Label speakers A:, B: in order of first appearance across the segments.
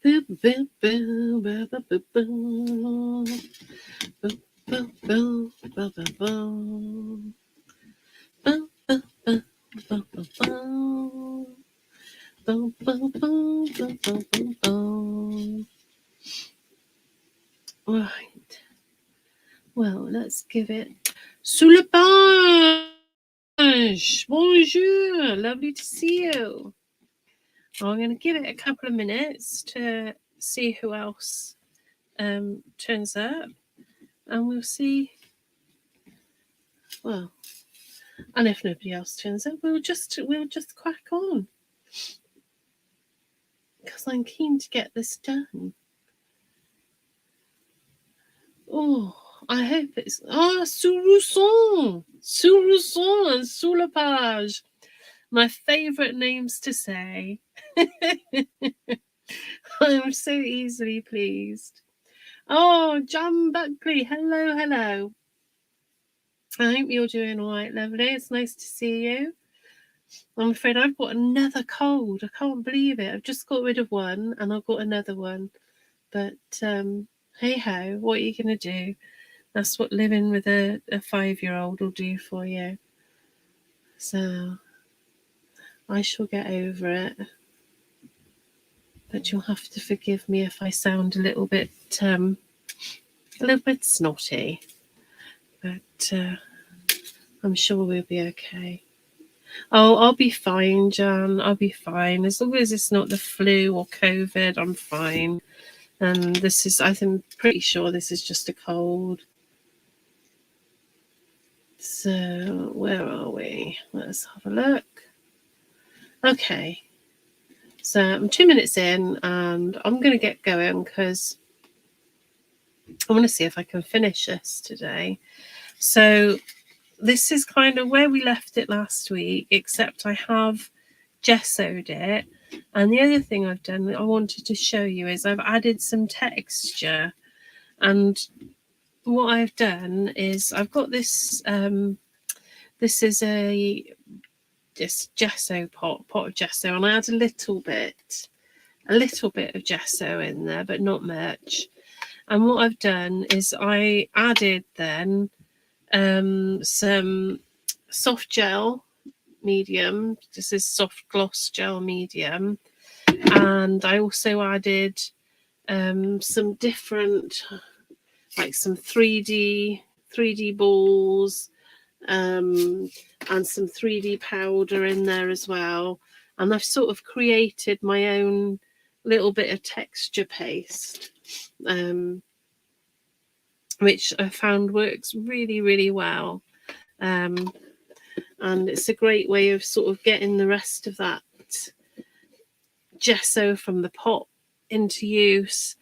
A: Right. Well, let's give it. Sous le page. Bonjour. Lovely to see you. I'm going to give it a couple of minutes to see who else turns up, and we'll see. Well, and if nobody else turns up, we'll just crack on, because I'm keen to get this done. Oh, I hope it's Sous-Rousson and Sous la Page. My favourite names to say. I'm so easily pleased. Oh, John Buckley, hello. I hope you're doing all right, lovely. It's nice to see you. I'm afraid I've got another cold. I can't believe it. I've just got rid of one and I've got another one. But hey ho, what are you going to do? That's what living with a 5-year-old will do for you. So I shall get over it. But you'll have to forgive me if I sound a little bit snotty. But I'm sure we'll be okay. Oh, I'll be fine, Jan. I'll be fine. As long as it's not the flu or COVID, I'm fine. And I'm pretty sure this is just a cold. So, where are we? Let's have a look. Okay. So, I'm 2 minutes in and I'm going to get going because I want to see if I can finish this today. So, this is kind of where we left it last week, except I have gessoed it. And the other thing I've done that I wanted to show you is I've added some texture. And what I've done is I've got this, this is this gesso pot of gesso, and I add a little bit of gesso in there, but not much. And what I've done is I added then some soft gel medium. This is soft gloss gel medium, and I also added some different, like some 3D balls, and some 3D powder in there as well. And I've sort of created my own little bit of texture paste, which I found works really, really well. And it's a great way of sort of getting the rest of that gesso from the pot into use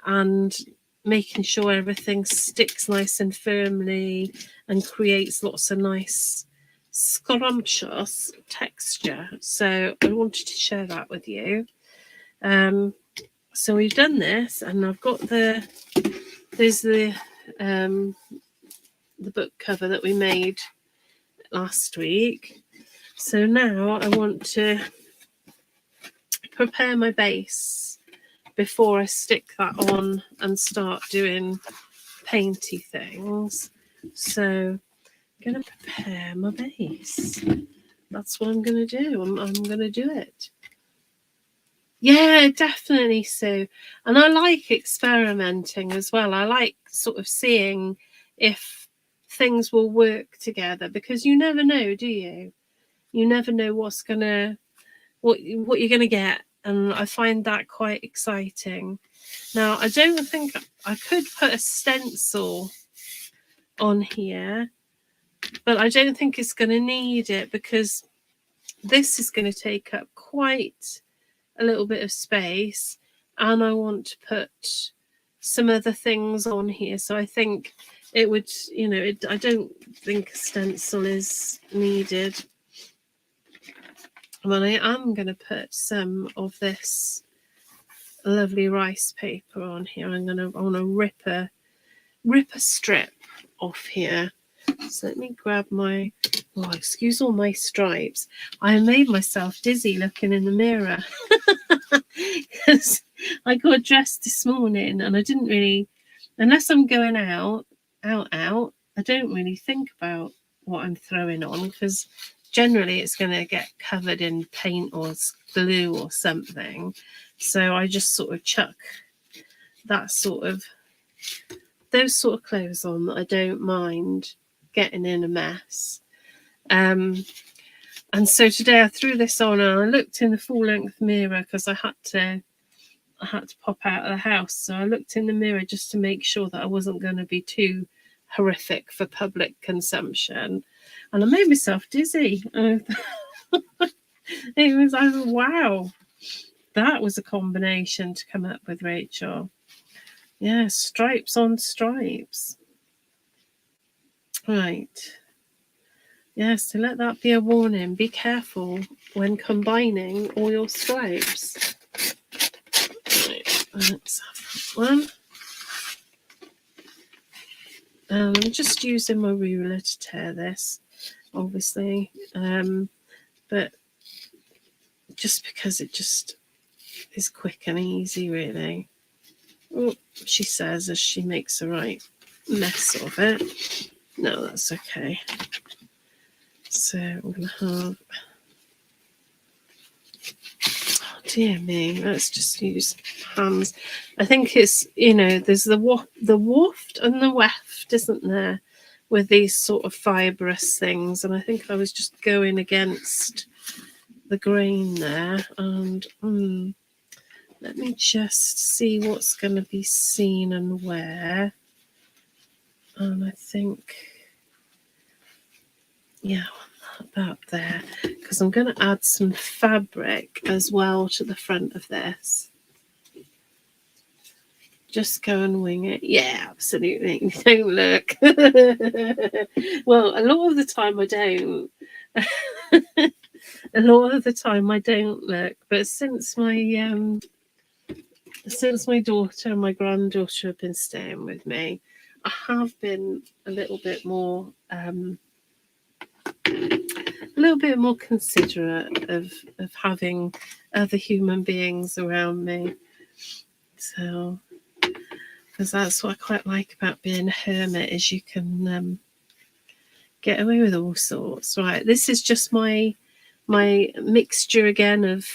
A: and making sure everything sticks nice and firmly and creates lots of nice scrumptious texture. So I wanted to share that with you. So we've done this, and I've got there's the book cover that we made last week. So now I want to prepare my base before I stick that on and start doing painty things. So I'm going to prepare my base. That's what I'm going to do. I'm going to do it. Yeah, definitely, Sue. And I like experimenting as well. I like sort of seeing if things will work together, because you never know, do you? You never know what you're going to get. And I find that quite exciting. Now, I don't think I could put a stencil on here, but I don't think it's going to need it, because this is going to take up quite a little bit of space, and I want to put some other things on here. So I think it would, I don't think a stencil is needed. But I am going to put some of this lovely rice paper on here. I want to rip a strip off here. So let me grab my, excuse all my stripes. I made myself dizzy looking in the mirror. Because I got dressed this morning and I didn't really, unless I'm going out, I don't really think about what I'm throwing on, because generally it's going to get covered in paint or glue or something. So I just sort of chuck those sort of clothes on that I don't mind getting in a mess. And so today I threw this on and I looked in the full length mirror because I had to pop out of the house. So I looked in the mirror just to make sure that I wasn't going to be too horrific for public consumption. And I made myself dizzy. I was wow, that was a combination to come up with, Rachel. Yeah, stripes on stripes. Right. Yeah, so let that be a warning. Be careful when combining all your stripes. Right, let's have that one. I'm just using my ruler to tear this, obviously, but just because it just is quick and easy, really. Oh, she says as she makes a right mess of it. No, that's okay. So I'm going to have... Oh, dear me. Let's just use hands. I think it's, there's the waft and the weft, isn't there, with these sort of fibrous things. And I think I was just going against the grain there. And let me just see what's going to be seen and where. And I think, yeah, about there, because I'm going to add some fabric as well to the front of this. Just go and wing it. Yeah, absolutely. Don't look. Well, a lot of the time I don't. A lot of the time I don't look. But since my daughter and my granddaughter have been staying with me, I have been a little bit more considerate of having other human beings around me. So, because that's what I quite like about being a hermit, is you can get away with all sorts. Right, this is just my mixture again of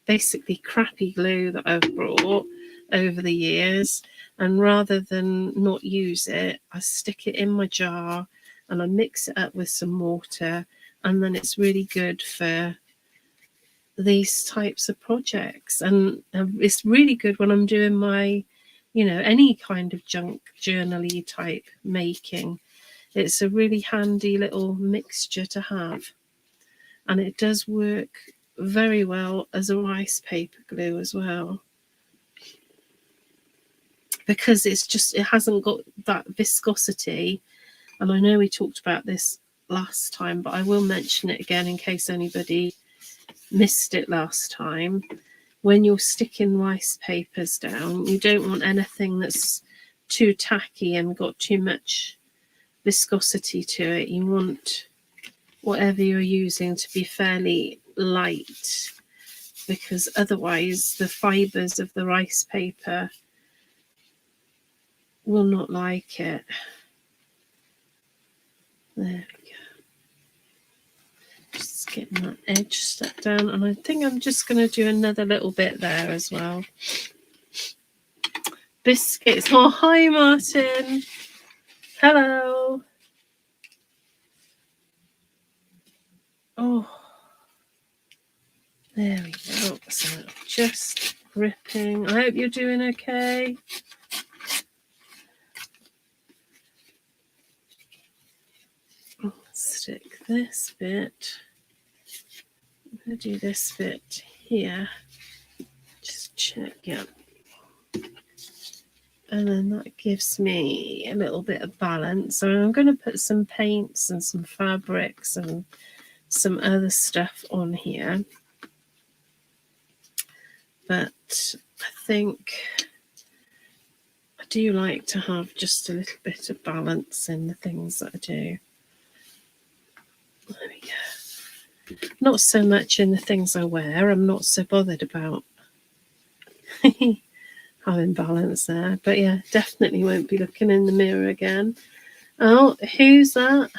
A: basically crappy glue that I've brought over the years, and rather than not use it, I stick it in my jar and I mix it up with some water, and then it's really good for these types of projects. And it's really good when I'm doing my, any kind of junk journal-y type making. It's a really handy little mixture to have, and it does work very well as a rice paper glue as well, because it hasn't got that viscosity. And I know we talked about this last time, but I will mention it again in case anybody missed it last time. When you're sticking rice papers down, you don't want anything that's too tacky and got too much viscosity to it. You want whatever you're using to be fairly light, because otherwise the fibers of the rice paper will not like it. There we go. Just getting that edge stuck down, and I think I'm just going to do another little bit there as well. Biscuits. Oh, hi Martin. Hello. Oh, there we go. So just gripping. I hope you're doing okay. Stick this bit. I'm going to do this bit here. Just check, yeah. And then that gives me a little bit of balance. So I'm going to put some paints and some fabrics and some other stuff on here. But I think I do like to have just a little bit of balance in the things that I do. There we go. Not so much in the things I wear. I'm not so bothered about having balance there. But yeah, definitely won't be looking in the mirror again. Oh, who's that?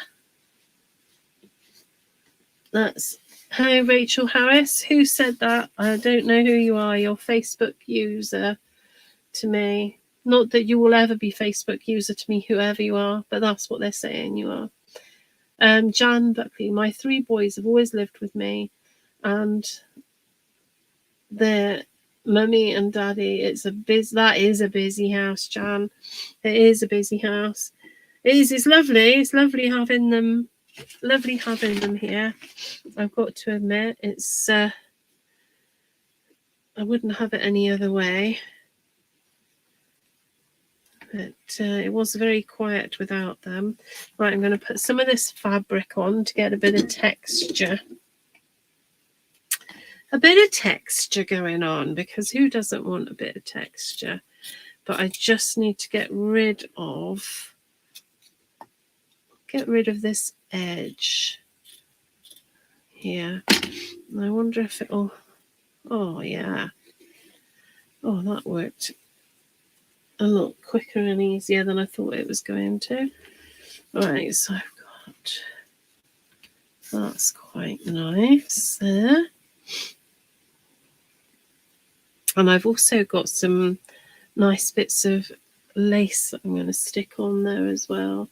A: That's hello, Rachel Harris. Who said that? I don't know who you are. Your Facebook user to me. Not that you will ever be Facebook user to me, whoever you are, but that's what they're saying you are. Jan Buckley, my 3 boys have always lived with me, and their mummy and daddy. That is a busy house, Jan. It is a busy house. It is. It's lovely. It's lovely having them. Lovely having them here. I've got to admit, it's. I wouldn't have it any other way. But it was very quiet without them. Right, I'm going to put some of this fabric on to get a bit of texture. A bit of texture going on, because who doesn't want a bit of texture? But I just need to get rid of this edge here. And I wonder if it'll. Oh yeah. Oh, that worked a lot quicker and easier than I thought it was going to. Right, so I've got, that's quite nice there. And I've also got some nice bits of lace that I'm going to stick on there as well.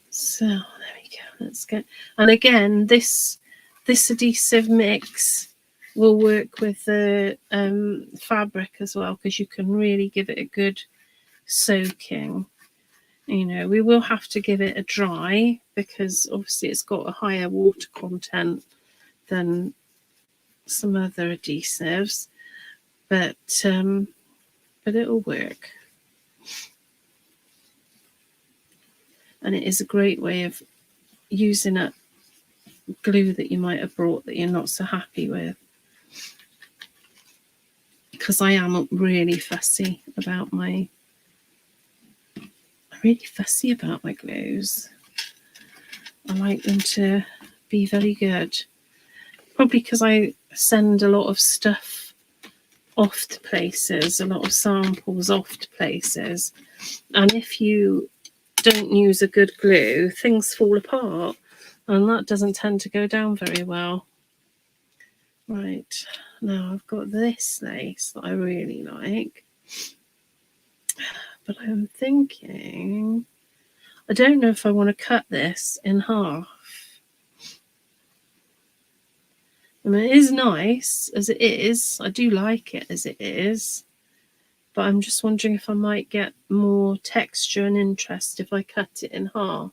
A: So there we go. Let's go. And again, this adhesive mix will work with the fabric as well, because you can really give it a good soaking. You know, we will have to give it a dry, because obviously it's got a higher water content than some other adhesives, but it'll work. And it is a great way of using a glue that you might have brought that you're not so happy with. Because I am really fussy about my glues. I like them to be very good. Probably because I send a lot of stuff off to places, a lot of samples off to places. And if you don't use a good glue, things fall apart. And that doesn't tend to go down very well. Right, now I've got this lace that I really like. But I'm thinking, I don't know if I want to cut this in half. I mean, it is nice as it is. I do like it as it is. But I'm just wondering if I might get more texture and interest if I cut it in half.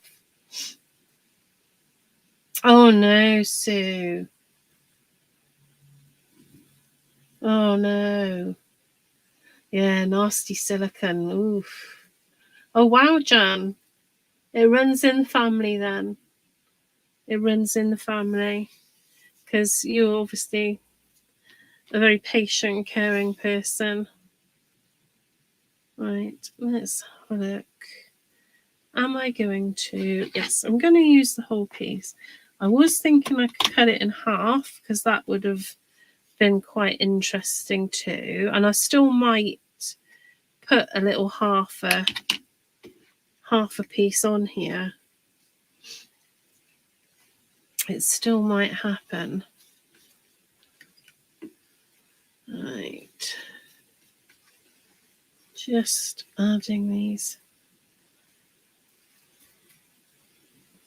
A: Oh no, Sue. Oh no. Yeah, nasty silicone. Oof. Oh wow, Jan. It runs in the family then. It runs in the family. Because you're obviously a very patient, caring person. Right, let's have a look. Am I going to? Yes, I'm going to use the whole piece. I was thinking I could cut it in half, because that would have been quite interesting too. And I still might put a little half a piece on here. It still might happen. Right. Just adding these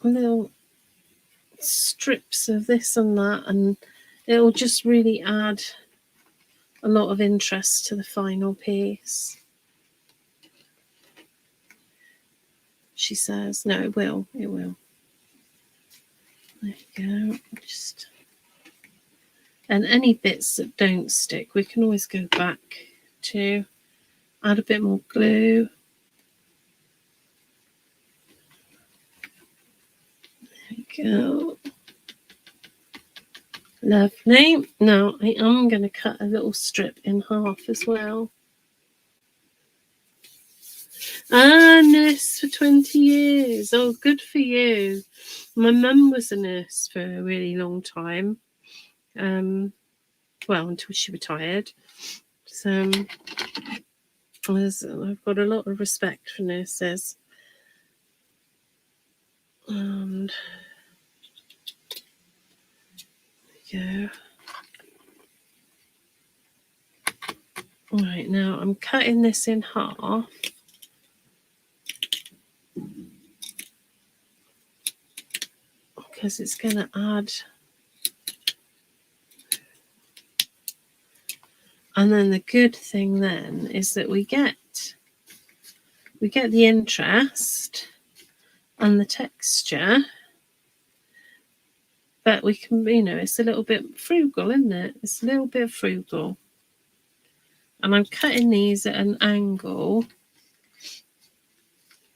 A: little strips of this and that, and it'll just really add a lot of interest to the final piece. She says, no, it will. It will. There you go. Just, and any bits that don't stick, we can always go back to add a bit more glue. There we go. Lovely. Now I am going to cut a little strip in half as well. Nurse for 20 years. Oh, good for you. My mum was a nurse for a really long time. Well, until she retired. So I've got a lot of respect for nurses. And yeah. Right, now I'm cutting this in half. Because it's going to add. And then the good thing then is that we get the interest and the texture, but we can, it's a little bit frugal, isn't it? It's a little bit frugal. And I'm cutting these at an angle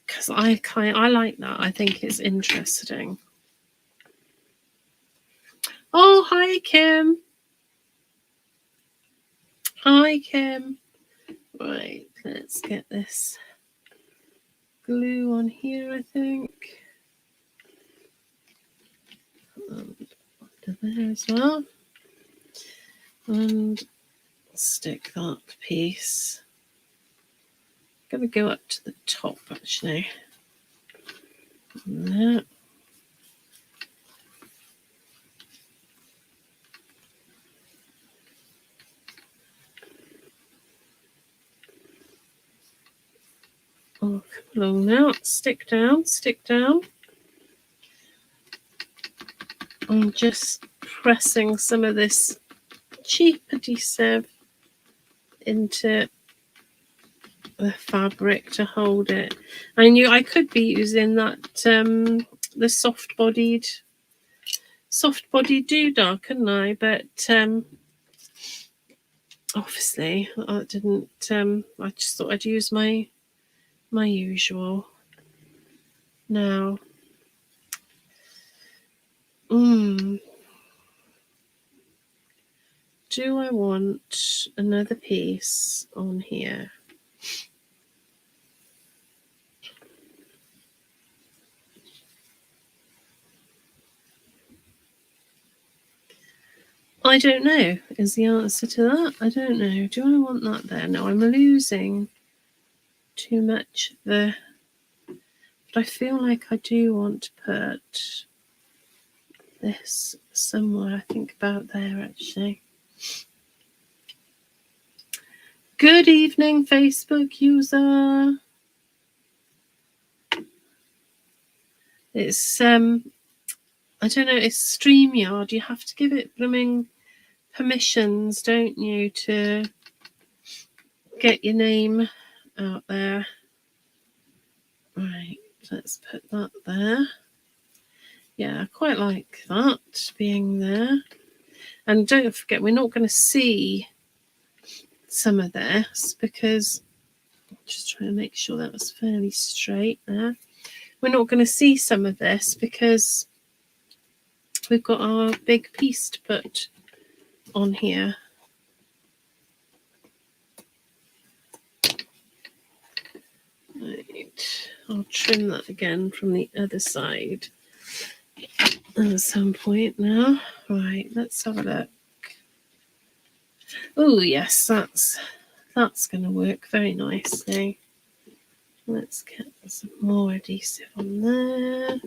A: because I like that. I think it's interesting. Oh, hi, Kim. Hi, Kim. Right, let's get this glue on here, I think. And under there as well. And stick that piece. I'm going to go up to the top, actually. There. Oh, come along now. Stick down, stick down. I'm just pressing some of this cheap adhesive into the fabric to hold it. I knew I could be using that the soft-bodied doodah, couldn't I? But obviously I didn't. I just thought I'd use my usual. Now, do I want another piece on here? I don't know is the answer to that. I don't know. Do I want that there? No, I'm losing too much there. But I feel like I do want to put this somewhere. I think about there, actually. Good evening, Facebook user. It's I don't know, it's StreamYard. You have to give it blooming permissions, don't you, to get your name out there. Right, let's put that there. Yeah, I quite like that being there. And don't forget, we're not going to see some of this because I'm just trying to make sure that was fairly straight there. We're not going to see some of this because we've got our big piece to put on here. Right, I'll trim that again from the other side at some point now. Right, let's have a look. Oh yes, that's going to work very nicely. Let's get some more adhesive on there.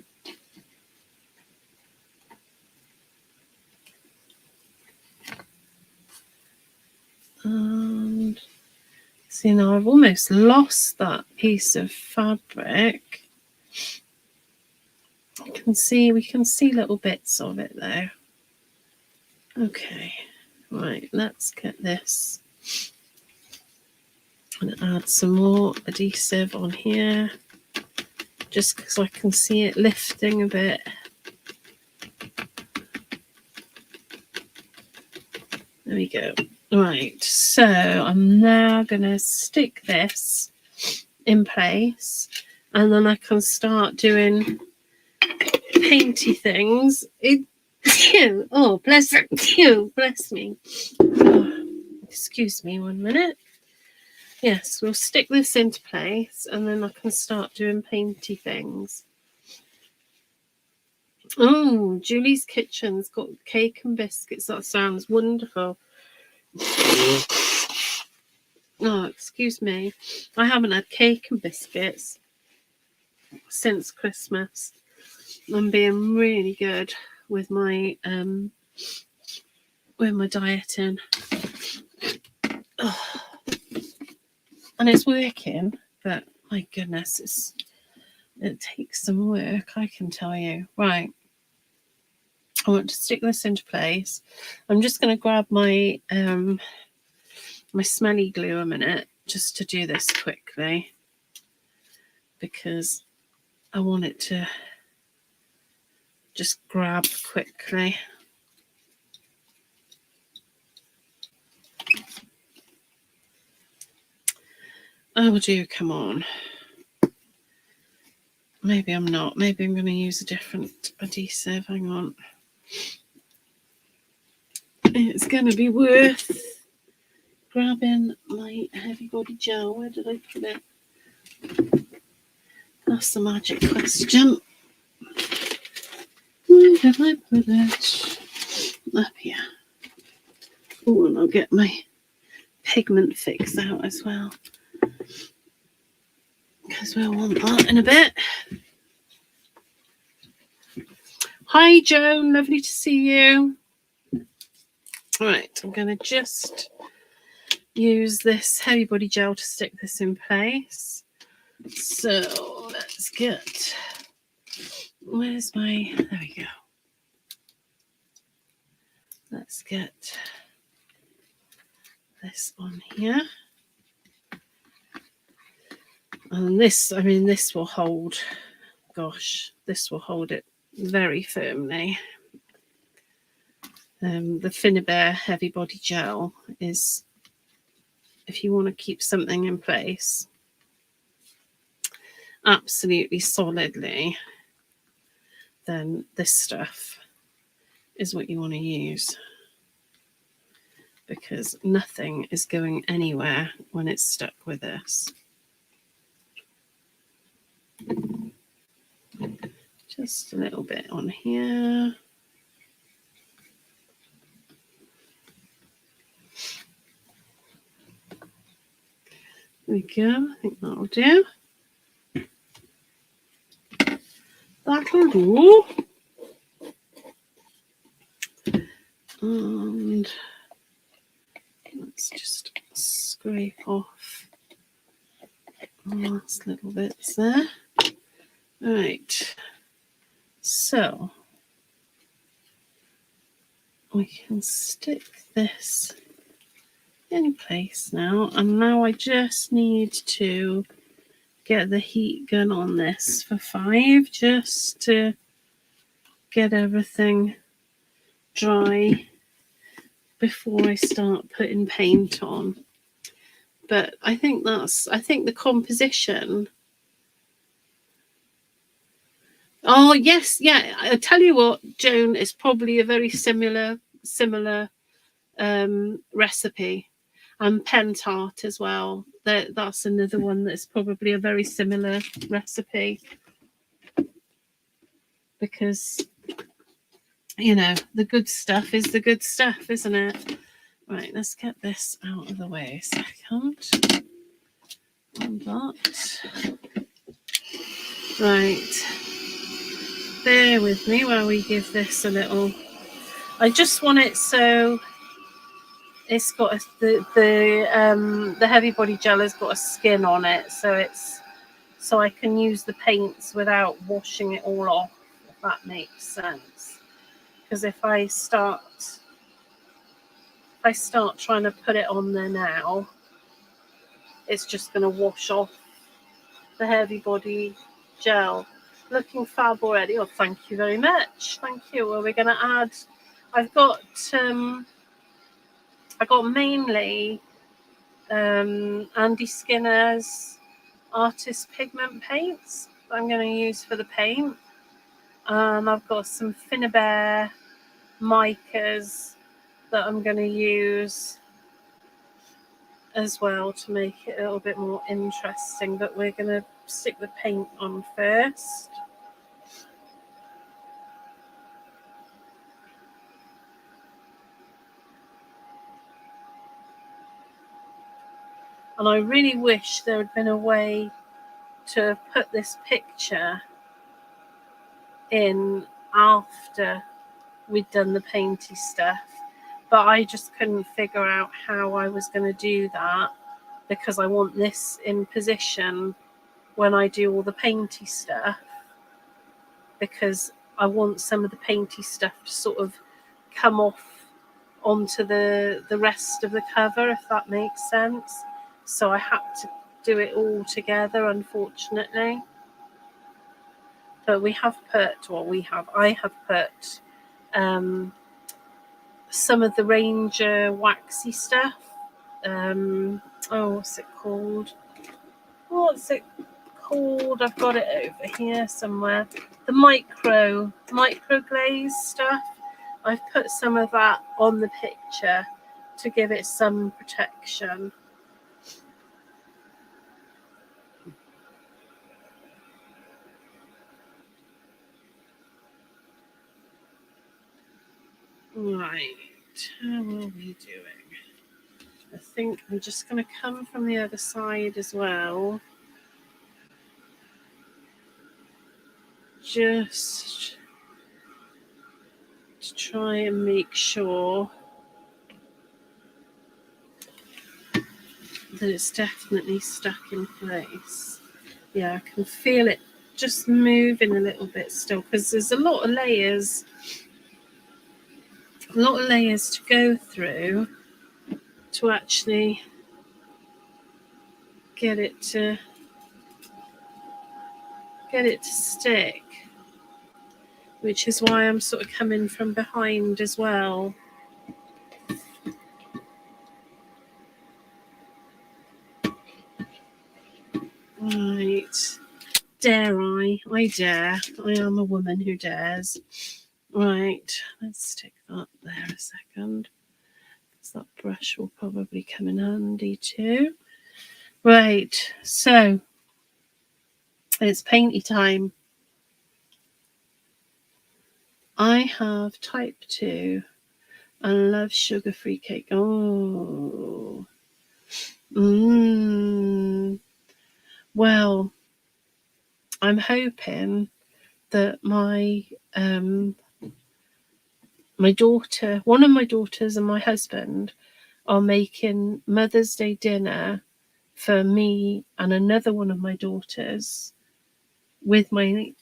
A: And see, now I've almost lost that piece of fabric. We can see little bits of it there. Okay, right, let's get this and add some more adhesive on here just because I can see it lifting a bit. There we go. Right, so I'm now going to stick this in place and then I can start doing painty things. Oh, bless you, bless me. Oh, excuse me 1 minute. yes, we'll stick this into place and then I can start doing painty things. Oh, Julie's Kitchen's got cake and biscuits. That sounds wonderful. Oh, excuse me. I haven't had cake and biscuits since Christmas. I'm being really good with my dieting. Oh. And it's working, but my goodness, it takes some work, I can tell you. Right. I want to stick this into place. I'm just going to grab my my smelly glue a minute just to do this quickly because I want it to just grab quickly. Oh, do come on. Maybe I'm not. Maybe I'm going to use a different adhesive. Hang on. It's going to be worth grabbing my heavy body gel. Where did I put it? That's the magic question. Where did I put it? Up here. Oh, and I'll get my pigment fix out as well, because we'll want that in a bit. Hi, Joan. Lovely to see you. All right, I'm going to just use this heavy body gel to stick this in place. So let's get, where's my, there we go. Let's get this on here. And this, I mean, this will hold, gosh, this will hold it very firmly. The Finnabair Heavy Body Gel is, if you want to keep something in place absolutely solidly, then this stuff is what you want to use, because nothing is going anywhere when it's stuck with this. Just a little bit on here. There we go. I think that'll do. That'll do. And let's just scrape off the last little bits there. All right. So we can stick this in place now, and now I just need to get the heat gun on this for 5, just to get everything dry before I start putting paint on. But I think the composition. Oh yes, yeah. I tell you what, Joan, is probably a very similar recipe, and pen tart as well. That's another one that's probably a very similar recipe, because you know the good stuff is the good stuff, isn't it? Right, let's get this out of the way a second. And that. Right. Bear with me while we give this a little. I just want it so it's got the heavy body gel has got a skin on it, so I can use the paints without washing it all off, if that makes sense. Because if I start trying to put it on there now, it's just going to wash off the heavy body gel. Looking fab already. Oh, thank you very much. Thank you. Well, we're going to add. I got mainly Andy Skinner's artist pigment paints that I'm going to use for the paint. I've got some Finnabair micas that I'm going to use as well to make it a little bit more interesting, but we're going to stick the paint on first. And I really wish there had been a way to put this picture in after we'd done the painty stuff, but I just couldn't figure out how I was going to do that, because I want this in position when I do all the painty stuff, because I want some of the painty stuff to sort of come off onto the rest of the cover, if that makes sense. So I had to do it all together, unfortunately. But we have put, I have put some of the Ranger waxy stuff. What's it called? I've got it over here somewhere. The micro glaze stuff. I've put some of that on the picture to give it some protection. Right, how are we doing? I think I'm just going to come from the other side as well. Just to try and make sure that it's definitely stuck in place. Yeah, I can feel it just moving a little bit still, because there's a lot of layers to go through to actually get it to stick, which is why I'm sort of coming from behind as well. Right. Dare I? I dare. I am a woman who dares. Right. Let's stick that there a second, because that brush will probably come in handy too. Right. So it's painty time. I have type 2 and love sugar-free cake. Oh. Well, I'm hoping that my daughter, one of my daughters and my husband are making Mother's Day dinner for me and another one of my daughters with my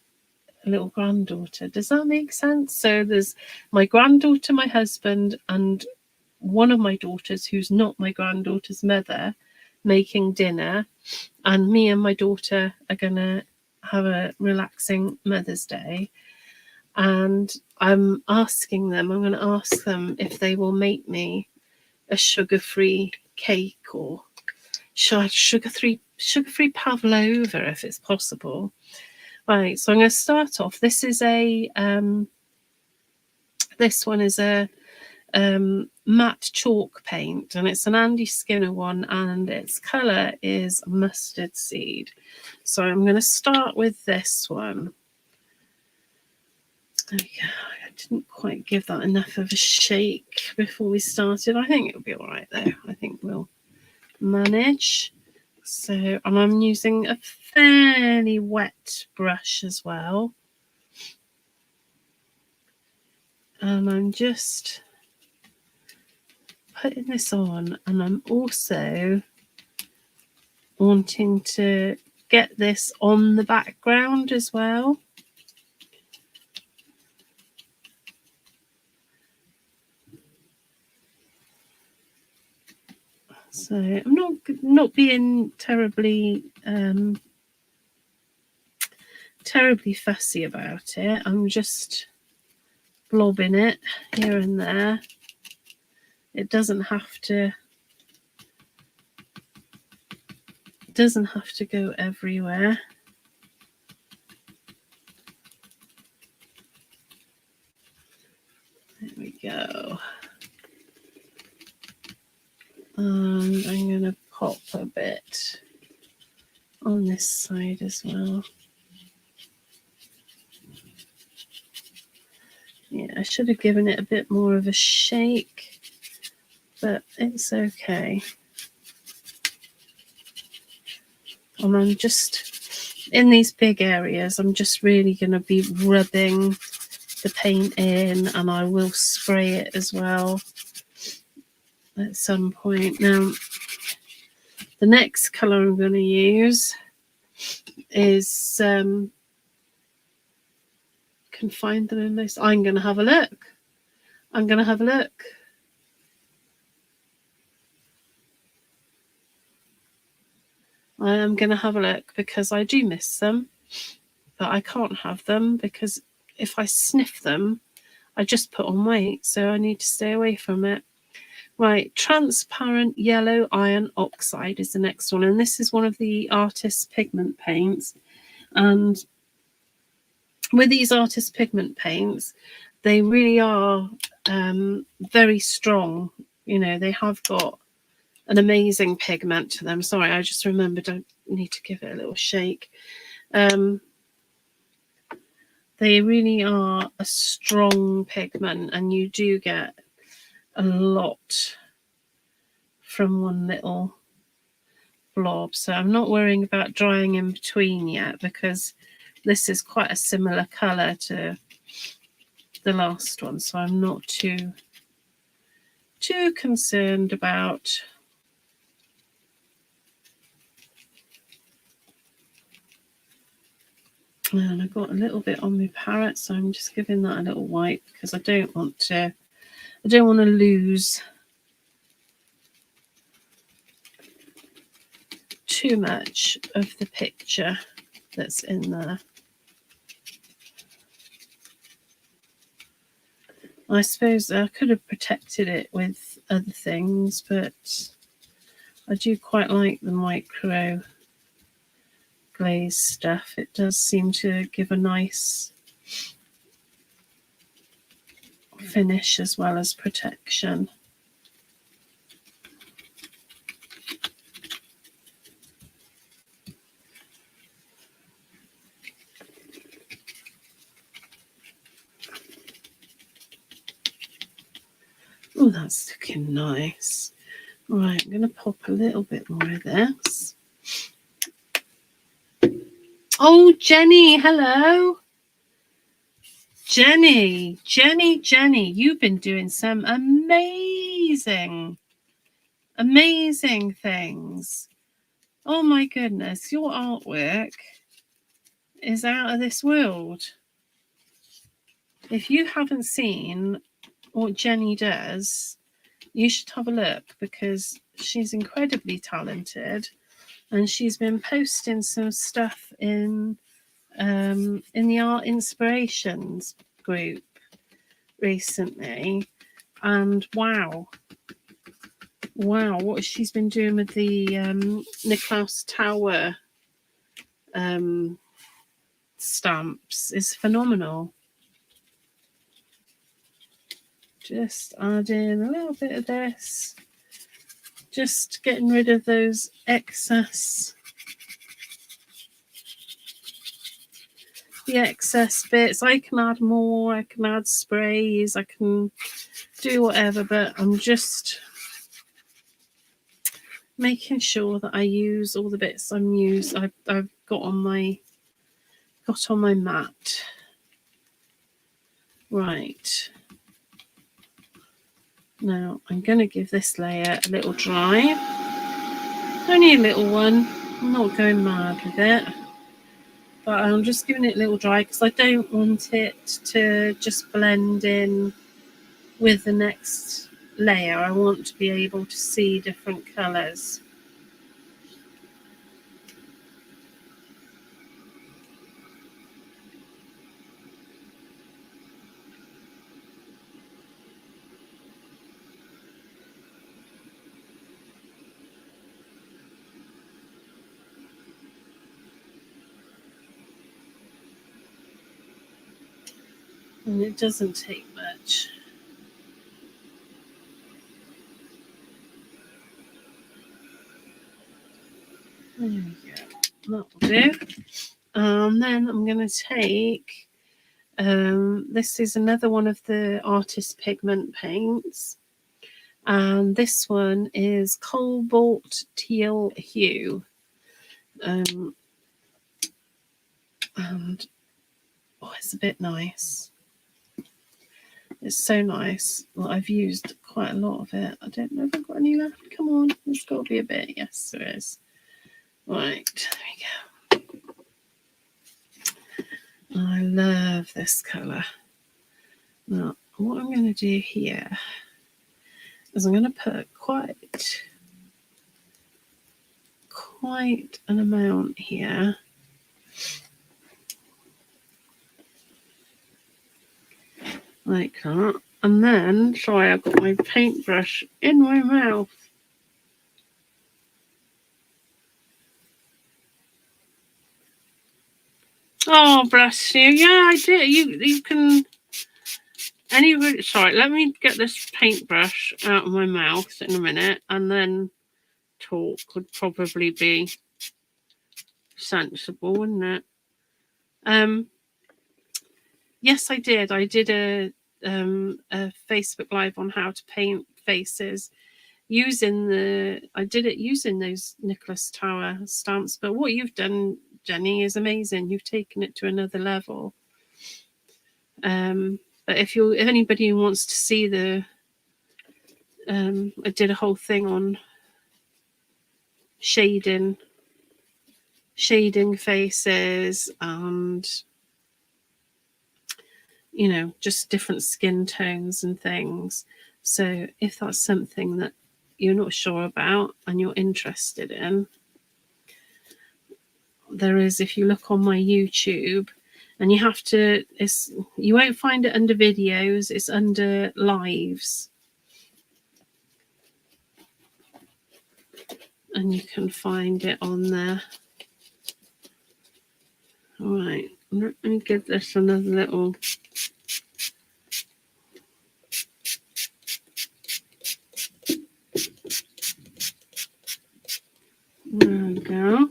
A: little granddaughter. Does that make sense? So there's my granddaughter, my husband, and one of my daughters who's not my granddaughter's mother making dinner, and me and my daughter are gonna have a relaxing Mother's Day. And I'm going to ask them if they will make me a sugar-free cake or sugar-free pavlova if it's possible. Right, so I'm going to start off. This one is a matte chalk paint, and it's an Andy Skinner one, and its colour is mustard seed. So I'm going to start with this one. Okay, I didn't quite give that enough of a shake before we started. I think it'll be all right though. I think we'll manage. So, and I'm using a fairly wet brush as well. And I'm just putting this on, and I'm also wanting to get this on the background as well. So I'm not being terribly fussy about it. I'm just blobbing it here and there. It doesn't have to go everywhere. There we go. And I'm going to pop a bit on this side as well. Yeah, I should have given it a bit more of a shake, but it's okay. And I'm just, in these big areas, I'm just really going to be rubbing the paint in, and I will spray it as well at some point. Now, the next colour I'm going to use is, can find them in this. I'm going to have a look. I'm going to have a look. I am going to have a look because I do miss them, but I can't have them because if I sniff them, I just put on weight, so I need to stay away from it. Right, transparent yellow iron oxide is the next one, and this is one of the artist pigment paints. And with these artist pigment paints, they really are very strong. You know, they have got an amazing pigment to them. Sorry, I just remembered I need to give it a little shake. They really are a strong pigment, and you do get a lot from one little blob. So I'm not worrying about drying in between yet, because this is quite a similar colour to the last one. So I'm not too concerned about and I got a little bit on my parrot, so I'm just giving that a little wipe because I don't want to lose too much of the picture that's in there. I suppose I could have protected it with other things, but I do quite like the micro glaze stuff. It does seem to give a nice finish as well as protection. Oh, that's looking nice. Right, I'm going to pop a little bit more of this. Oh, Jenny, hello. Jenny, you've been doing some amazing things. Oh my goodness, your artwork is out of this world. If you haven't seen what Jenny does, you should have a look, because she's incredibly talented, and she's been posting some stuff in the Art Inspirations group recently, and wow, what she's been doing with the Niklaus Tower stamps is phenomenal. Just adding a little bit of this, just getting rid of those excess bits. I can add more, I can add sprays, I can do whatever, but I'm just making sure that I use all the bits I've got on my mat. Right, now I'm going to give this layer a little dry. Only a little one, I'm not going mad with it, but I'm just giving it a little dry because I don't want it to just blend in with the next layer. I want to be able to see different colours. And it doesn't take much. There we go. That'll do. Then I'm going to take, this is another one of the Artist Pigment paints. And this one is Cobalt Teal Hue. And oh, it's a bit nice. It's so nice. Well, I've used quite a lot of it. I don't know if I've got any left. Come on, there's got to be a bit. Yes, there is. Right, there we go. I love this colour. Now, what I'm going to do here is I'm going to put quite an amount here. Like that. And then, sorry, I've got my paintbrush in my mouth. Oh, bless you. Yeah, I did. You can... Anyway, sorry, let me get this paintbrush out of my mouth in a minute, and then talk would probably be sensible, wouldn't it? Yes, I did. I did a Facebook Live on how to paint faces using those Nicholas Tower stamps. But what you've done, Jenny, is amazing. You've taken it to another level. But if anybody wants to see the, I did a whole thing on shading faces and, you know, just different skin tones and things. So if that's something that you're not sure about and you're interested in, there is, if you look on my YouTube, and you have to, you won't find it under videos, it's under lives. And you can find it on there. All right, let me give this another little... There we go.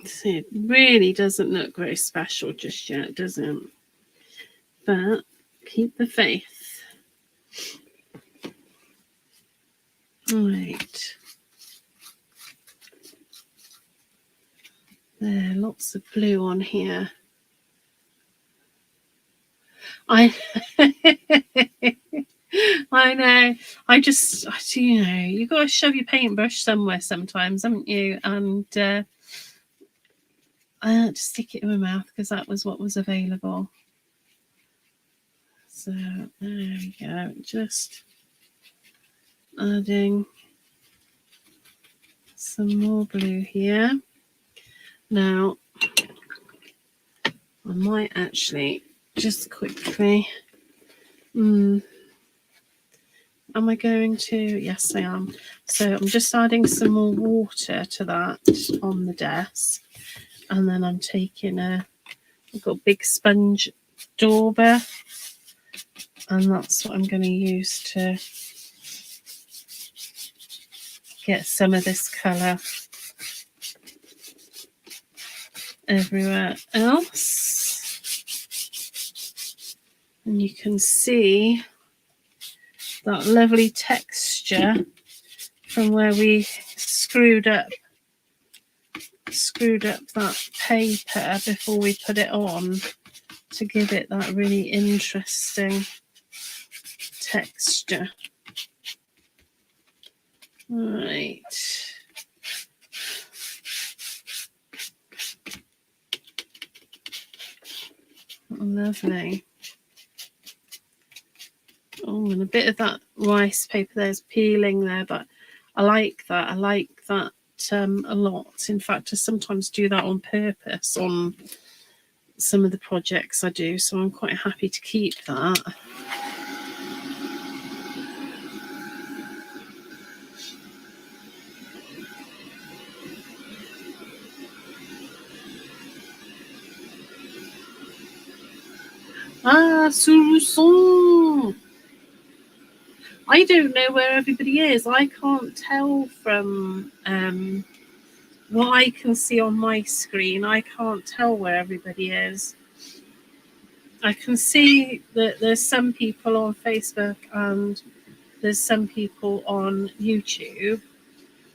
A: See, it really doesn't look very special just yet, does it? But keep the faith. All right. There, lots of blue on here. I know. You know, you got to shove your paintbrush somewhere sometimes, haven't you? And I had to stick it in my mouth because that was what was available. So there we go. Just adding some more blue here. Now, I might actually just quickly... Am I going to? Yes, I am. So I'm just adding some more water to that on the desk. And then I'm taking I've got a big sponge dauber. And that's what I'm going to use to get some of this colour everywhere else. And you can see that lovely texture from where we screwed up that paper before we put it on to give it that really interesting texture. Right. Lovely. Oh, and a bit of that rice paper there's peeling there, but I like that. I like that a lot. In fact, I sometimes do that on purpose on some of the projects I do, so I'm quite happy to keep that. Ah, Suruson. I don't know where everybody is. I can't tell from what I can see on my screen. I can't tell where everybody is. I can see that there's some people on Facebook and there's some people on YouTube,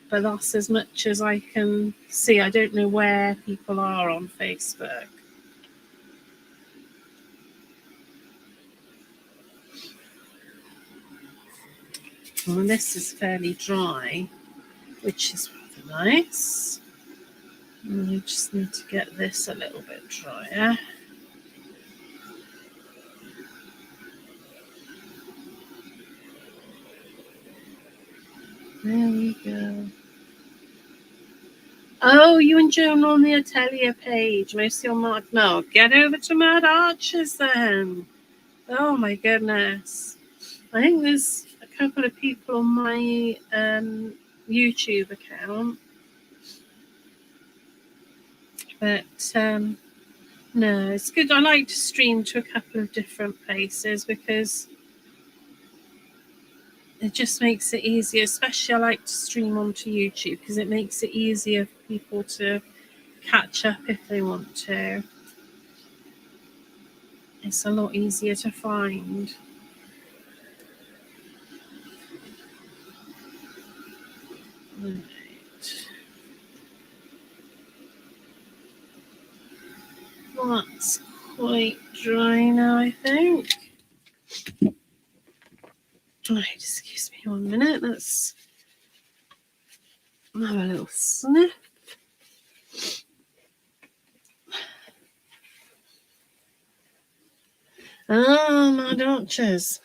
A: but that's as much as I can see. I don't know where people are on Facebook. And this is fairly dry, which is rather nice. And I just need to get this a little bit drier. There we go. Oh, you and Joan on the Atelier page. Mostly on Mad. No, get over to Mad Archers then. Oh my goodness. I think there's a couple of people on my YouTube account. But no, it's good. I like to stream to a couple of different places because it just makes it easier. Especially I like to stream onto YouTube because it makes it easier for people to catch up if they want to. It's a lot easier to find. Right. That's quite dry now, I think. Right, excuse me 1 minute. Let's have a little sniff. Ah, my Archers.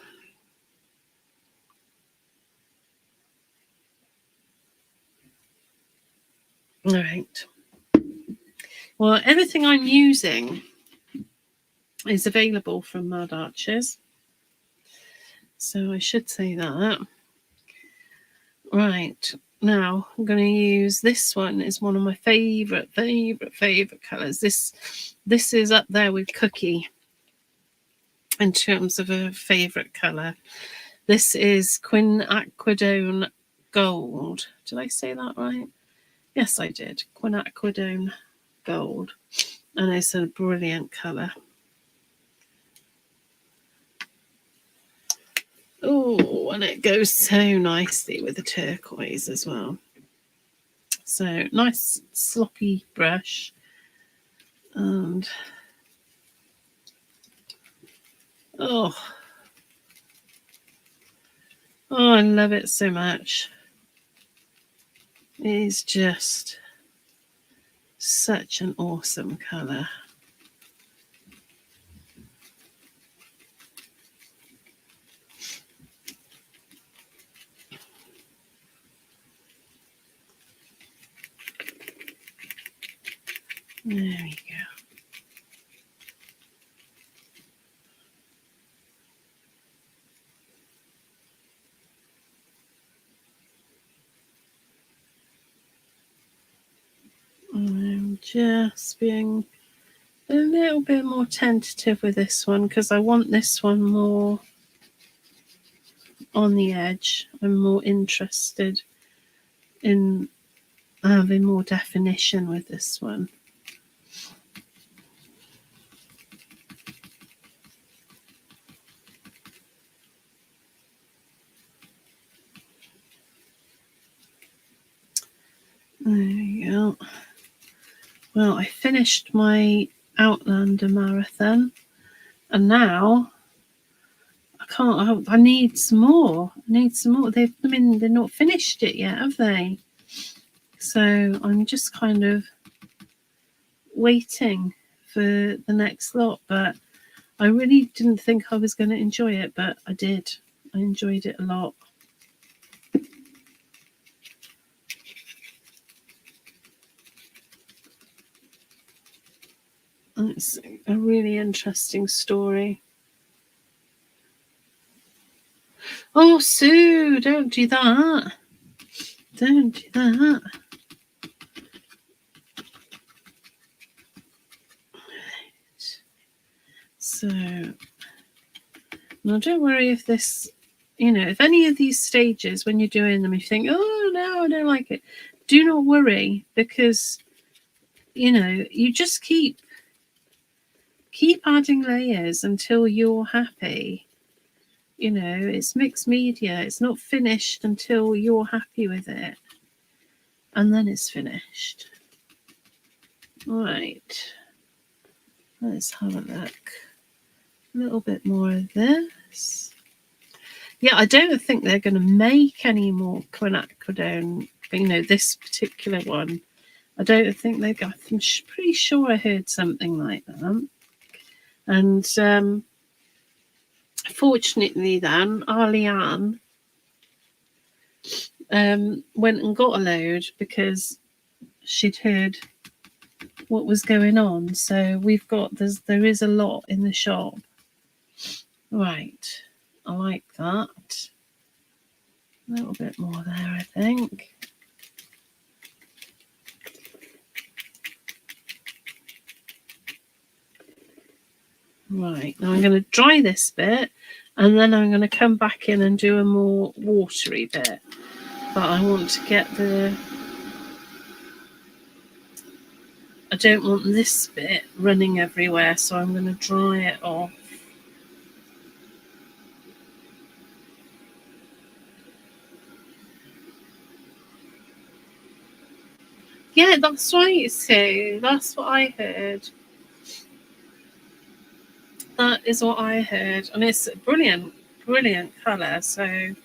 A: All right. Well, everything I'm using is available from Mad Archers. So I should say that. Right. Now I'm going to use this one. It's one of my favorite colors. This is up there with Cookie in terms of a favorite color. This is Quinacridone Gold. Did I say that right? Yes, I did. Quinacridone Gold. And it's a brilliant color. Oh, and it goes so nicely with the turquoise as well. So nice sloppy brush. And oh, I love it so much. It is just such an awesome color. There we go. I'm just being a little bit more tentative with this one because I want this one more on the edge. I'm more interested in having more definition with this one. There we go. Well, I finished my Outlander marathon and now I need some more. They're not finished it yet, have they? So I'm just kind of waiting for the next lot, but I really didn't think I was going to enjoy it, but I did. I enjoyed it a lot. It's a really interesting story. Oh, Sue, don't do that. Don't do that. So Now, don't worry if this, if any of these stages when you're doing them, you think, oh no, I don't like it. Do not worry, because you just keep adding layers until you're happy. It's mixed media. It's not finished until you're happy with it, and then it's finished. All right, let's have a look. A little bit more of this. Yeah, I don't think they're going to make any more quinacridone. This particular one. I don't think they got. I'm pretty sure I heard something like that. And fortunately, then Arliane went and got a load because she'd heard what was going on. So there is a lot in the shop. Right, I like that. A little bit more there, I think. Right, now I'm going to dry this bit, and then I'm going to come back in and do a more watery bit. But I want to get I don't want this bit running everywhere, so I'm going to dry it off. Yeah, that's right, Sue. That's what I heard. That is what I heard. And it's a brilliant, brilliant colour. So I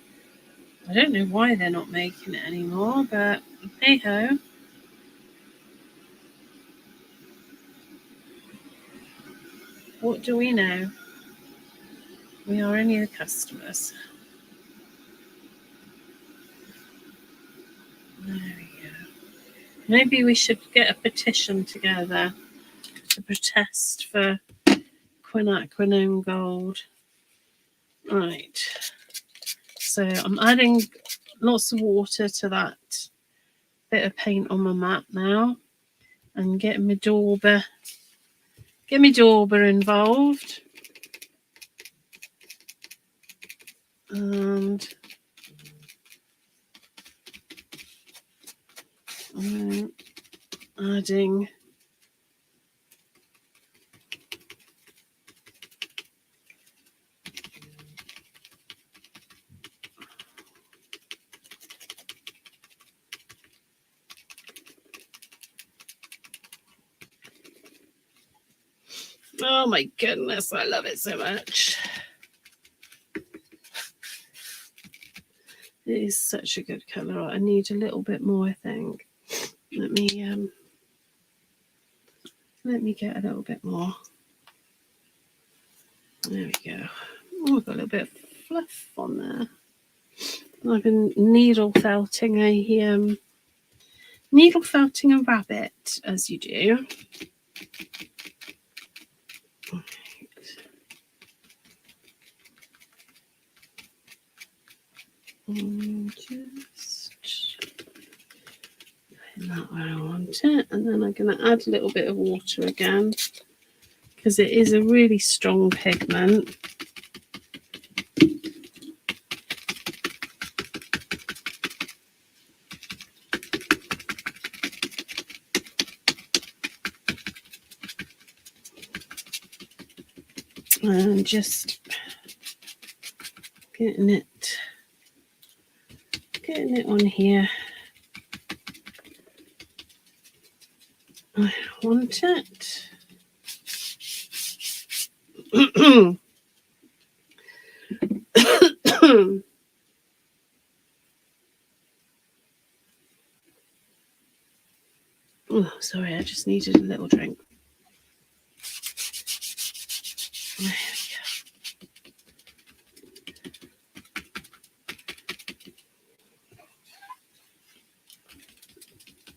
A: don't know why they're not making it anymore, but hey ho. What do we know? We are only the customers. There we go. Maybe we should get a petition together to protest for quinacridone gold. Right. So I'm adding lots of water to that bit of paint on my mat now, and getting my dauber involved. And I'm adding oh my goodness, I love it so much. It is such a good colour. I need a little bit more, I think. Let me get a little bit more. There we go. Oh, I've got a little bit of fluff on there. I've been needle felting a rabbit, as you do. And just put that where I want it, and then I'm going to add a little bit of water again, because it is a really strong pigment. And just getting it on here. I want it. Oh, sorry, I just needed a little drink. There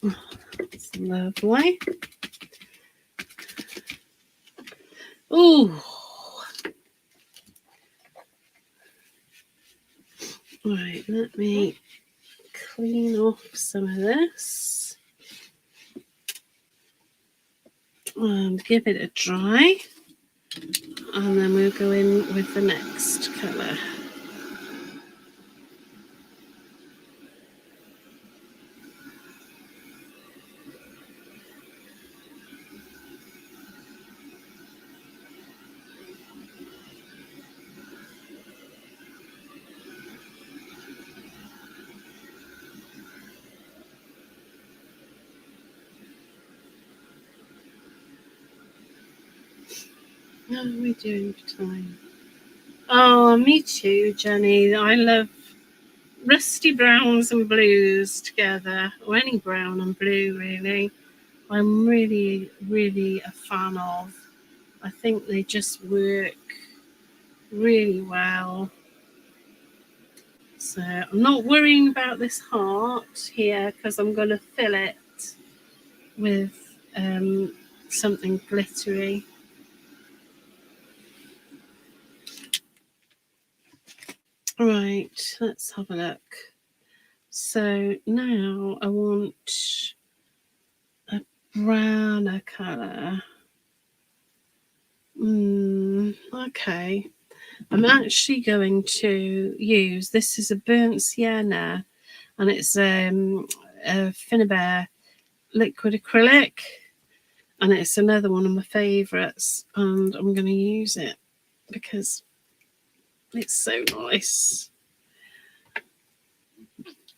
A: we go. That's lovely. Oh, right, let me clean off some of this and give it a dry. And then we'll go in with the next colour. How are we doing for time? Oh, me too, Jenny. I love rusty browns and blues together, or any brown and blue, really. I'm really, really a fan of. I think they just work really well. So I'm not worrying about this heart here because I'm going to fill it with something glittery. Right, let's have a look. So now I want a browner colour. Okay. I'm actually going to use, this is a burnt sienna, and it's a Finnabair liquid acrylic, and it's another one of my favourites, and I'm going to use it because it's so nice.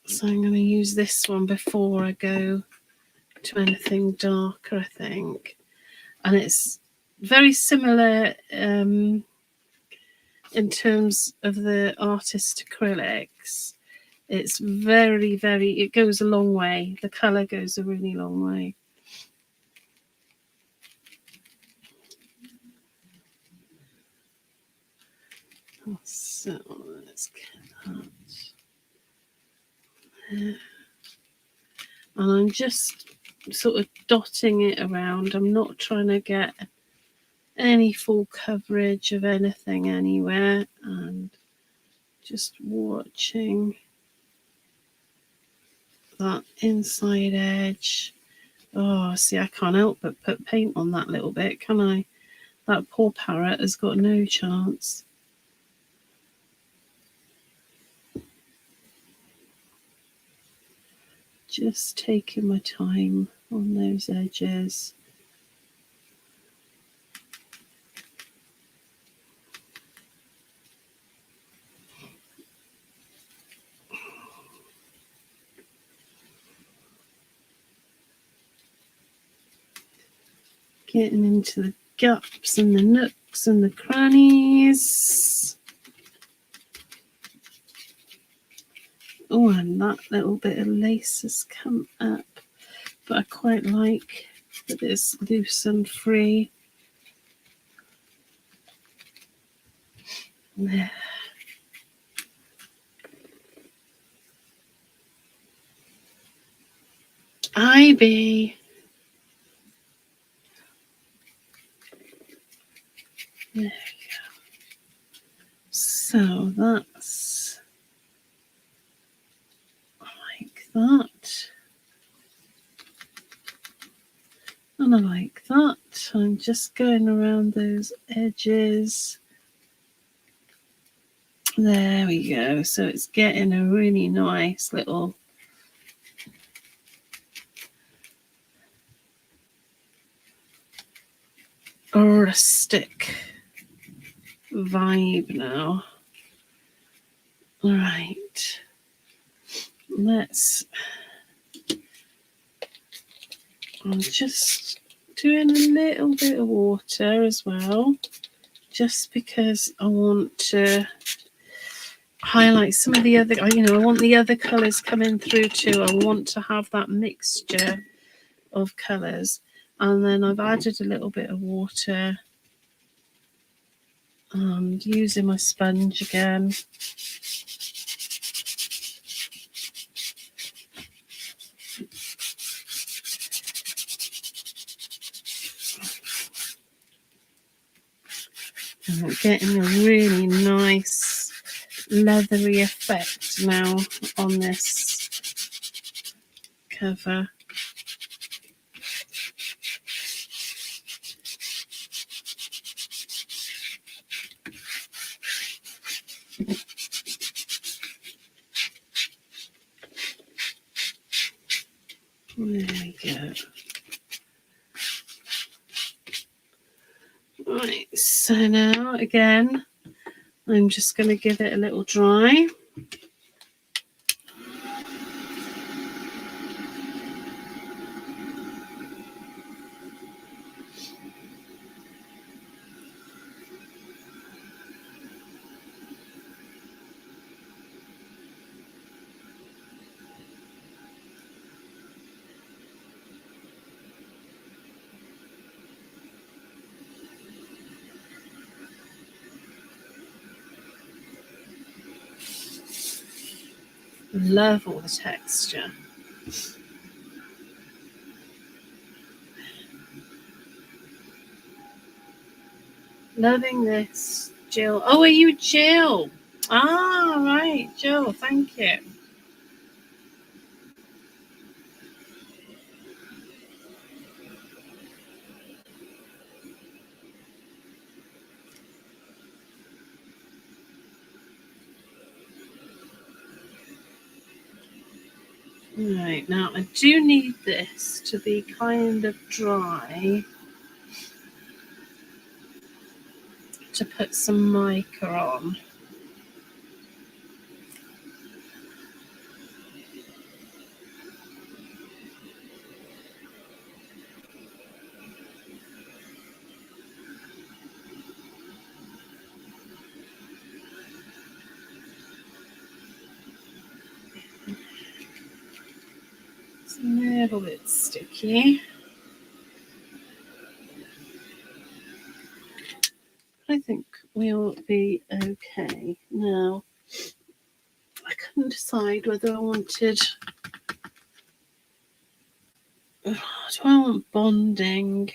A: So I'm going to use this one before I go to anything darker, I think. And it's very similar in terms of the artist acrylics. It's very, it goes a long way. The colour goes a really long way. So let's get that. And I'm just sort of dotting it around. I'm not trying to get any full coverage of anything anywhere, and just watching that inside edge. Oh, see, I can't help but put paint on that little bit, can I? That poor parrot has got no chance. Just taking my time on those edges. Getting into the gaps and the nooks and the crannies. Oh, and that little bit of lace has come up, but I quite like that it's loose and free. There. Ivy. There we go. So that's like that. And I like that. I'm just going around those edges. There we go. So it's getting a really nice little rustic vibe now. All right. I'm just doing a little bit of water as well, just because I want to highlight some of the other, I want the other colours coming through too. I want to have that mixture of colours. And then I've added a little bit of water and using my sponge again. And I'm getting a really nice leathery effect now on this cover. we go. Right, so now again, I'm just going to give it a little dry. Love all the texture. Loving this, Jill. Oh, are you Jill? Ah, right, Jill. Thank you. Right, now I do need this to be kind of dry to put some mica on. It's a little bit sticky. I think we'll be okay. Now, I couldn't decide whether I wanted... Do I want bonding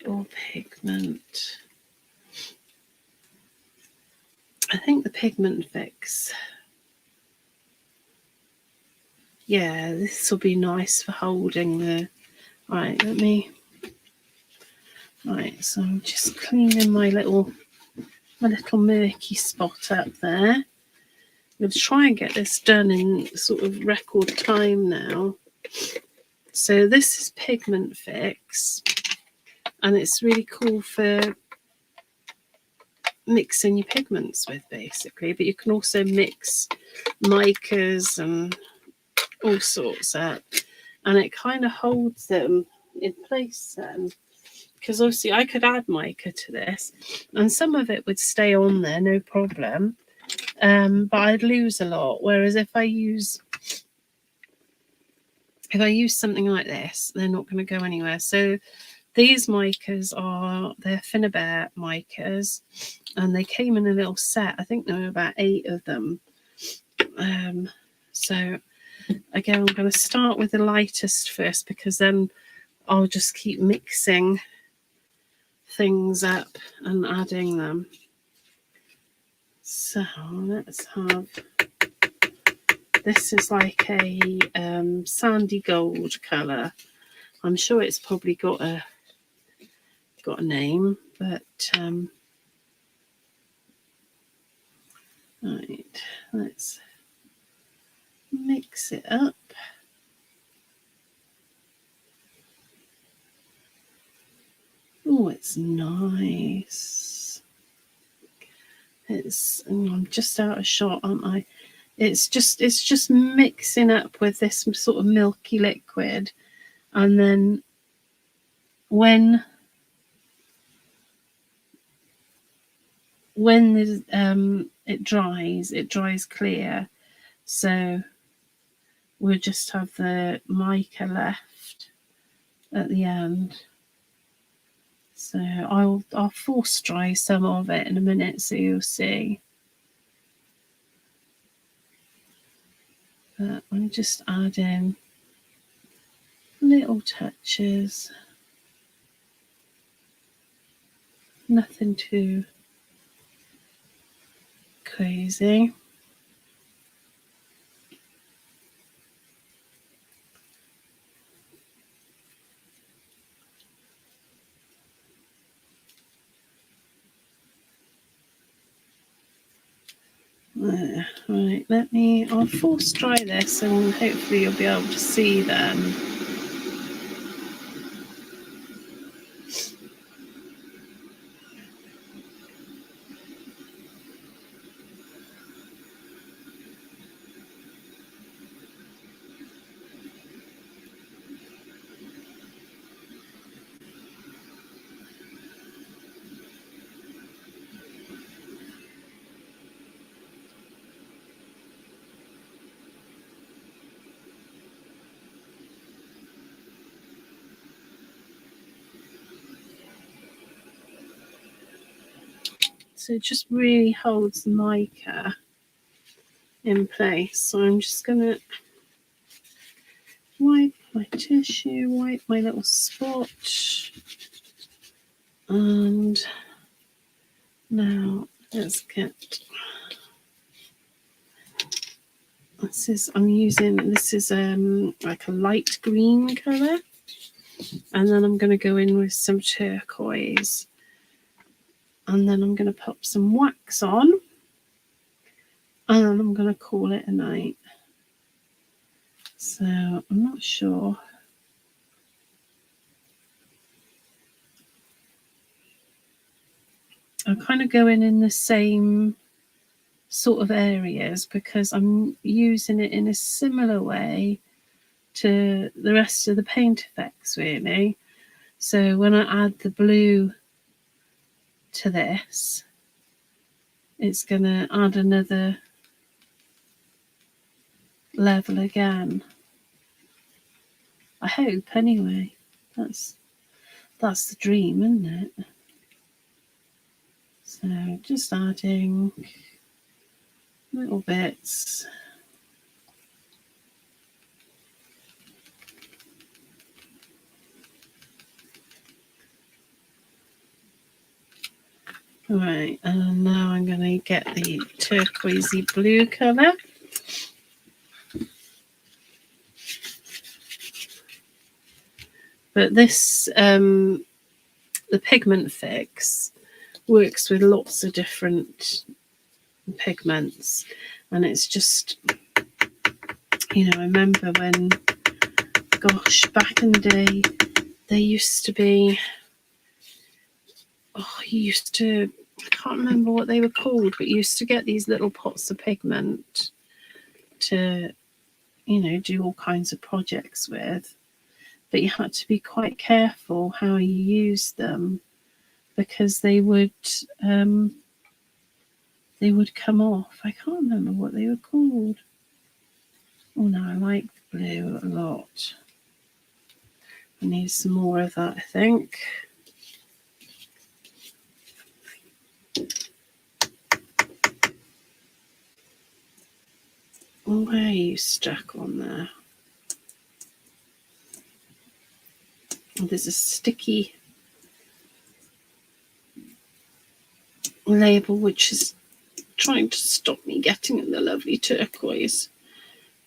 A: or pigment? I think the pigment fix. Yeah, this will be nice for holding the... Right, let me... Right, so I'm just cleaning my little murky spot up there. I'm going to try and get this done in sort of record time now. So this is Pigment Fix, and it's really cool for mixing your pigments with, basically. But you can also mix micas and all sorts up, and it kind of holds them in place then. Because obviously I could add mica to this, and some of it would stay on there, no problem. But I'd lose a lot. Whereas if I use something like this, they're not going to go anywhere. So these micas they're Finnabair micas, and they came in a little set. I think there were about 8 of them. So again, I'm going to start with the lightest first, because then I'll just keep mixing things up and adding them. So let's have... This is like a sandy gold colour. I'm sure it's probably got a name, but right, let's mix it up. Oh, it's nice. I'm just out of shot, aren't I? It's just mixing up with this sort of milky liquid, and then when it dries clear. So we'll just have the mica left at the end. So I'll force dry some of it in a minute, so you'll see. But I'm just adding little touches. Nothing too crazy. There. Right, I'll force dry this and hopefully you'll be able to see then. So it just really holds the mica in place. So I'm just going to wipe my tissue, wipe my little spot. And now let's get, this is like a light green colour. And then I'm going to go in with some turquoise. And then I'm going to pop some wax on. And then I'm going to call it a night. So I'm not sure. I'm kind of going in the same sort of areas because I'm using it in a similar way to the rest of the paint effects, really. So when I add the blue to this, it's going to add another level again. I hope, anyway. That's the dream, isn't it? So just adding little bits. Right, and now I'm going to get the turquoisey blue colour. But this, the pigment fix, works with lots of different pigments. And it's just, you know, I remember when, gosh, back in the day, there used to be, I can't remember what they were called, but you used to get these little pots of pigment to, you know, do all kinds of projects with. But you had to be quite careful how you used them because they would come off. I can't remember what they were called. Oh no, I like the blue a lot. I need some more of that, I think. Where are you stuck on there? Oh, there's a sticky label which is trying to stop me getting in the lovely turquoise.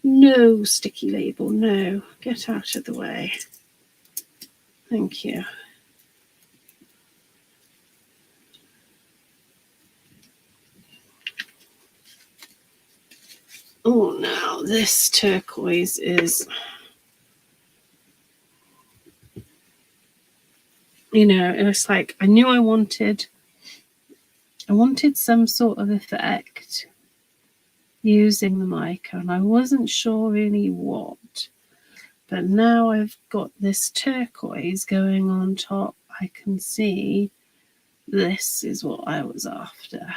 A: No, sticky label, no. Get out of the way. Thank you. Oh, now this turquoise is, you know, it's like I knew I wanted some sort of effect using the mica, and I wasn't sure really what. But now I've got this turquoise going on top, I can see this is what I was after.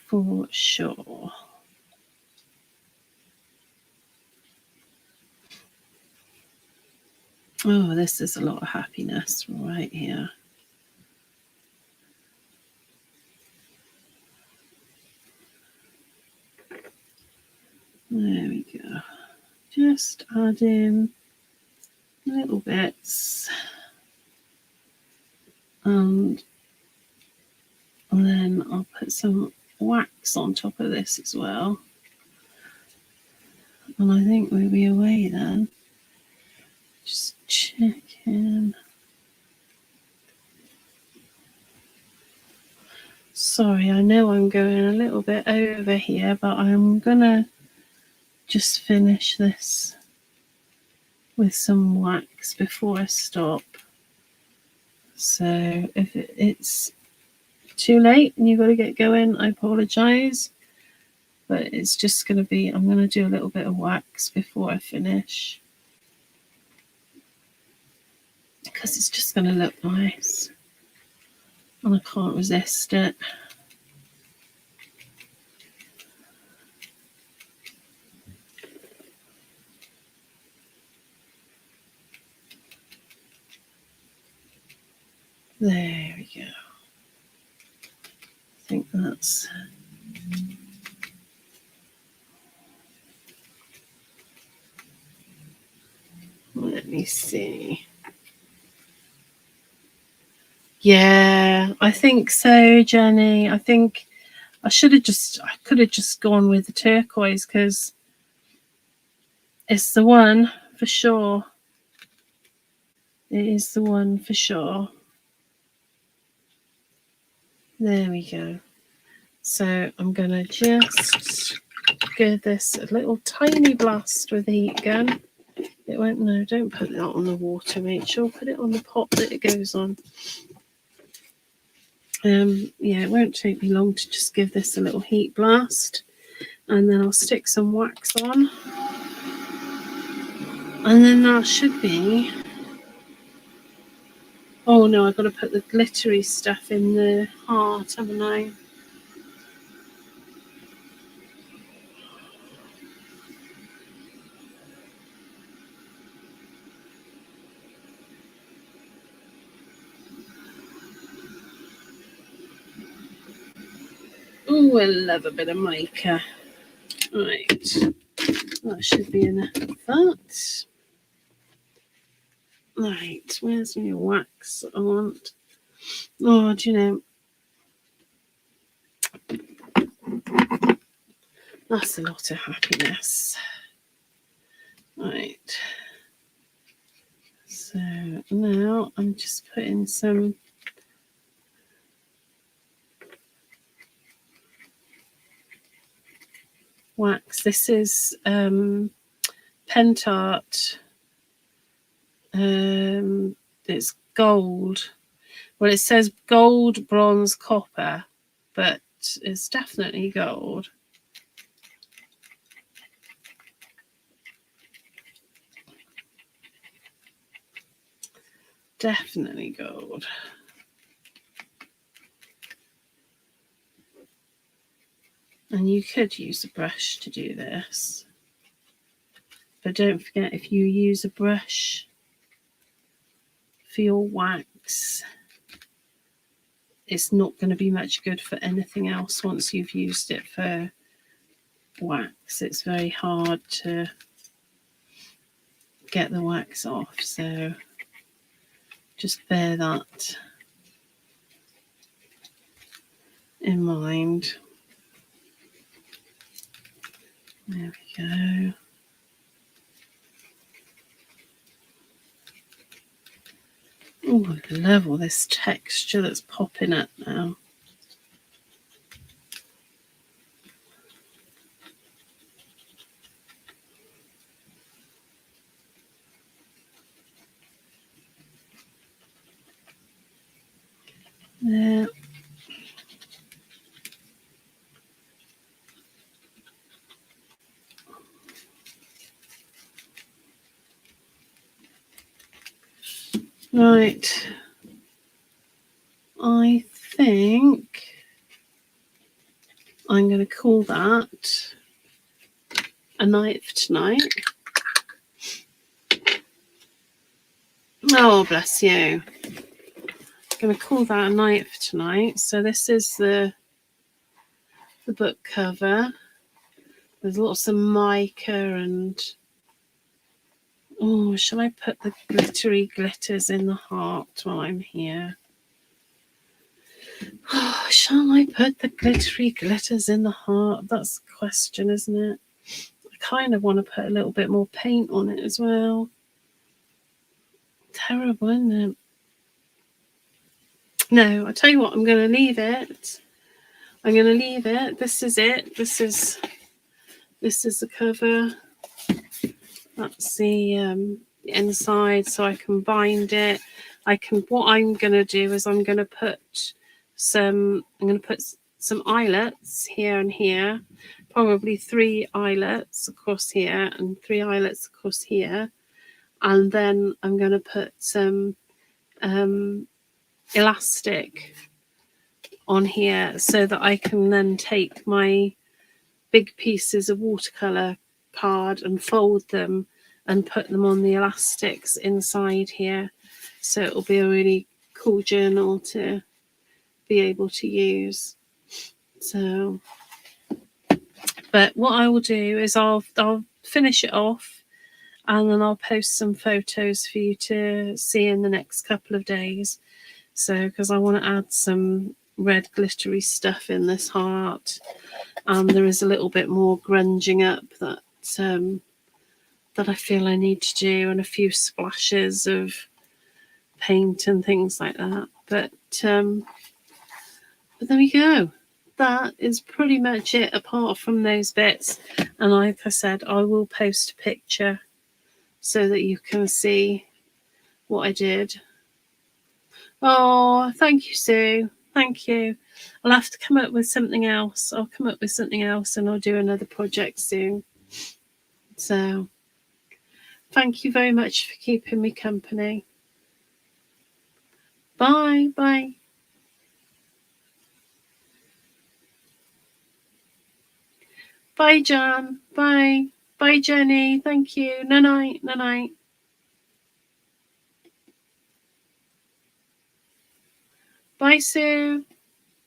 A: For sure. Oh, this is a lot of happiness right here. There we go. Just add in little bits. And then I'll put some wax on top of this as well. And I think we'll be away then. Just checking. Sorry, I know I'm going a little bit over here, but I'm gonna just finish this with some wax before I stop. So if it's too late and you've got to get going, I apologise. But it's just going to be, I'm going to do a little bit of wax before I finish. Because it's just going to look nice. And I can't resist it. There we go. I think that's... Let me see. Yeah, I think so, Jenny. I think I could have just gone with the turquoise because it's the one for sure. It is the one for sure. There we go. So I'm going to just give this a little tiny blast with the heat gun. It won't, no, don't put that on the water, Rachel. Put it on the pot that it goes on. Yeah, it won't take me long to just give this a little heat blast. And then I'll stick some wax on. And then that should be... Oh no, I've got to put the glittery stuff in the heart, haven't I? Oh, I love a bit of mica. Right, that should be enough of that. Right, where's my wax I want? Oh, do you know, that's a lot of happiness. Right, so now I'm just putting some wax. This is Pentart. It's gold. Well, it says gold, bronze, copper, but it's definitely gold. Definitely gold. And you could use a brush to do this. But don't forget, if you use a brush for your wax, it's not going to be much good for anything else once you've used it for wax. It's very hard to get the wax off, so just bear that in mind. There we go. Oh, I love all this texture that's popping up now. There. Right. I think I'm going to call that a night for tonight. Oh, bless you. I'm going to call that a night for tonight. So this is the book cover. There's lots of mica and... Oh, shall I put the glittery glitters in the heart while I'm here? Oh, shall I put the glittery glitters in the heart? That's the question, isn't it? I kind of want to put a little bit more paint on it as well. Terrible, isn't it? No, I tell you what, I'm going to leave it. I'm going to leave it. This is it. This is the cover. That's the inside, so I can bind it. What I'm going to do is I'm going to put some eyelets here and here, probably 3 eyelets across here and 3 eyelets across here, and then I'm going to put some elastic on here so that I can then take my big pieces of watercolor card and fold them and put them on the elastics inside here, so it'll be a really cool journal to be able to use. So, but what I will do is I'll finish it off, and then I'll post some photos for you to see in the next couple of days. So, because I want to add some red glittery stuff in this heart, and there is a little bit more grunging up that I feel I need to do, and a few splashes of paint and things like that. But there we go. That is pretty much it, apart from those bits. And like I said, I will post a picture so that you can see what I did. Oh, thank you, Sue. Thank you. I'll have to come up with something else. I'll come up with something else, and I'll do another project soon. So thank you very much for keeping me company. Bye. Bye. Bye, Jan. Bye. Bye, Jenny. Thank you. Night. Night. Bye, Sue.